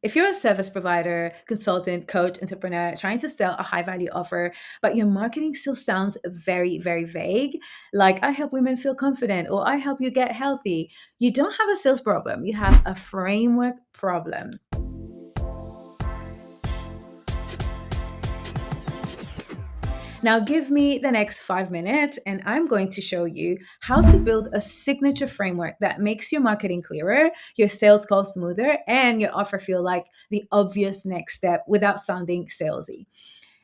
If you're a service provider, consultant, coach, entrepreneur trying to sell a high value offer, but your marketing still sounds very, very vague, like I help women feel confident or I help you get healthy, you don't have a sales problem. You have a framework problem. Now, give me the next 5 minutes, and I'm going to show you how to build a signature framework that makes your marketing clearer, your sales calls smoother, and your offer feel like the obvious next step without sounding salesy.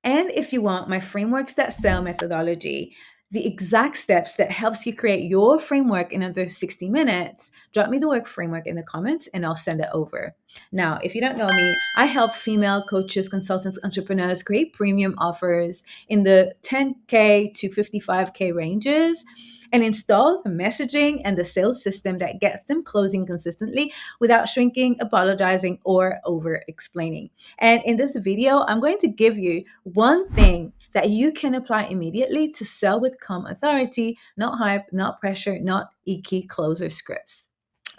And if you want my frameworks that sell methodology, the exact steps that helps you create your framework in under 60 minutes, drop me the word framework in the comments and I'll send it over. Now, if you don't know me, I help female coaches, consultants, entrepreneurs create premium offers in the 10K to 55K ranges and install the messaging and the sales system that gets them closing consistently without shrinking, apologizing, or over explaining. And in this video, I'm going to give you one thing that you can apply immediately to sell with calm authority, not hype, not pressure, not icky closer scripts.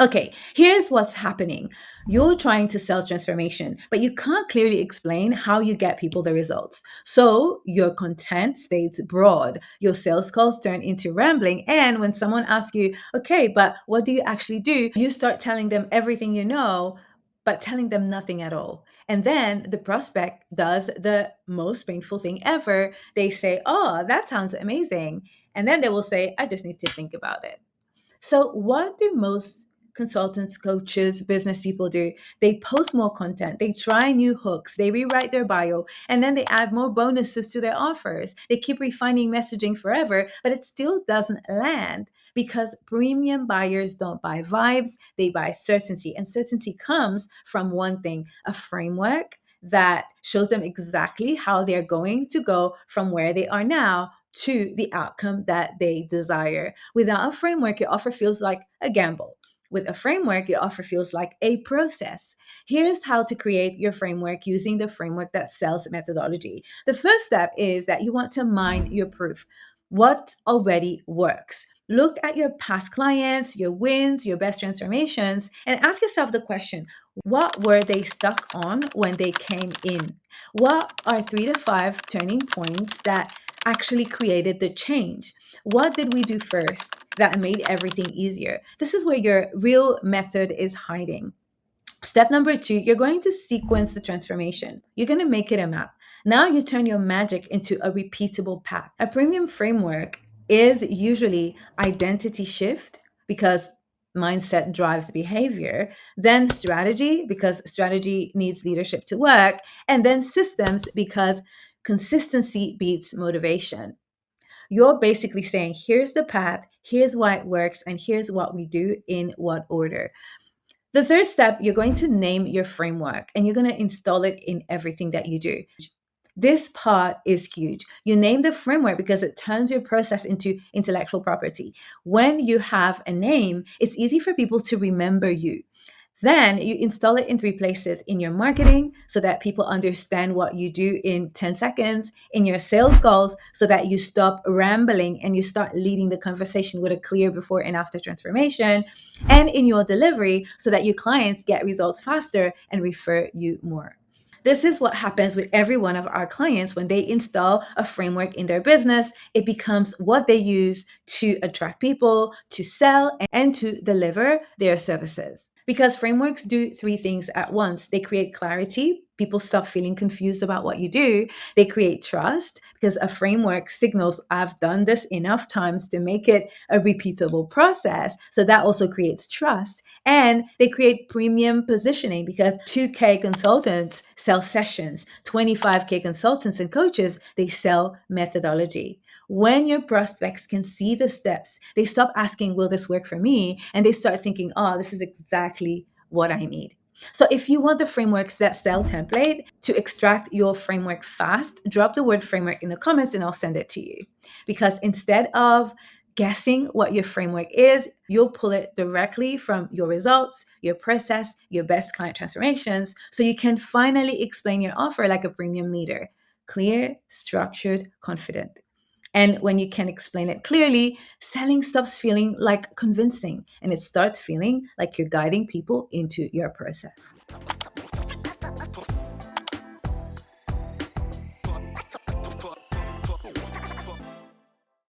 Okay, here's what's happening. You're trying to sell transformation, but you can't clearly explain how you get people the results. So your content stays broad, your sales calls turn into rambling, and when someone asks you, okay, but what do you actually do? You start telling them everything you know, but telling them nothing at all. And then the prospect does the most painful thing ever. They say, oh, that sounds amazing. And then they will say, I just need to think about it. So, what do most consultants, coaches, business people do? They post more content, they try new hooks, they rewrite their bio, and then they add more bonuses to their offers. They keep refining messaging forever, but it still doesn't land because premium buyers don't buy vibes, they buy certainty. And certainty comes from one thing, a framework that shows them exactly how they're going to go from where they are now to the outcome that they desire. Without a framework, your offer feels like a gamble. With a framework, your offer feels like a process. Here's how to create your framework using the framework that sells methodology. The first step is that you want to mine your proof. What already works? Look at your past clients, your wins, your best transformations, and ask yourself the question, what were they stuck on when they came in? What are 3 to 5 turning points that actually created the change? What did we do first that made everything easier? This is where your real method is hiding. Step number 2, you're going to sequence the transformation. You're going to make it a map. Now you turn your magic into a repeatable path. A premium framework is usually identity shift because mindset drives behavior, then strategy because strategy needs leadership to work, and then systems because consistency beats motivation. You're basically saying, here's the path, here's why it works, and here's what we do in what order. The third step, you're going to name your framework and you're going to install it in everything that you do. This part is huge. You name the framework because it turns your process into intellectual property. When you have a name, it's easy for people to remember you. Then you install it in 3 places: in your marketing, so that people understand what you do in 10 seconds, in your sales calls, so that you stop rambling and you start leading the conversation with a clear before and after transformation, and in your delivery, so that your clients get results faster and refer you more. This is what happens with every one of our clients when they install a framework in their business. It becomes what they use to attract people, to sell, and to deliver their services. Because frameworks do 3 things at once. They create clarity. People stop feeling confused about what you do. They create trust because a framework signals, I've done this enough times to make it a repeatable process. So that also creates trust. And they create premium positioning because 2K consultants sell sessions, 25K consultants and coaches, they sell methodology. When your prospects can see the steps, they stop asking, will this work for me? And they start thinking, oh, this is exactly what I need. So if you want the frameworks that sell template to extract your framework fast, drop the word framework in the comments and I'll send it to you. Because instead of guessing what your framework is, you'll pull it directly from your results, your process, your best client transformations, so you can finally explain your offer like a premium leader. Clear, structured, confident. And when you can explain it clearly, selling stops feeling like convincing and it starts feeling like you're guiding people into your process.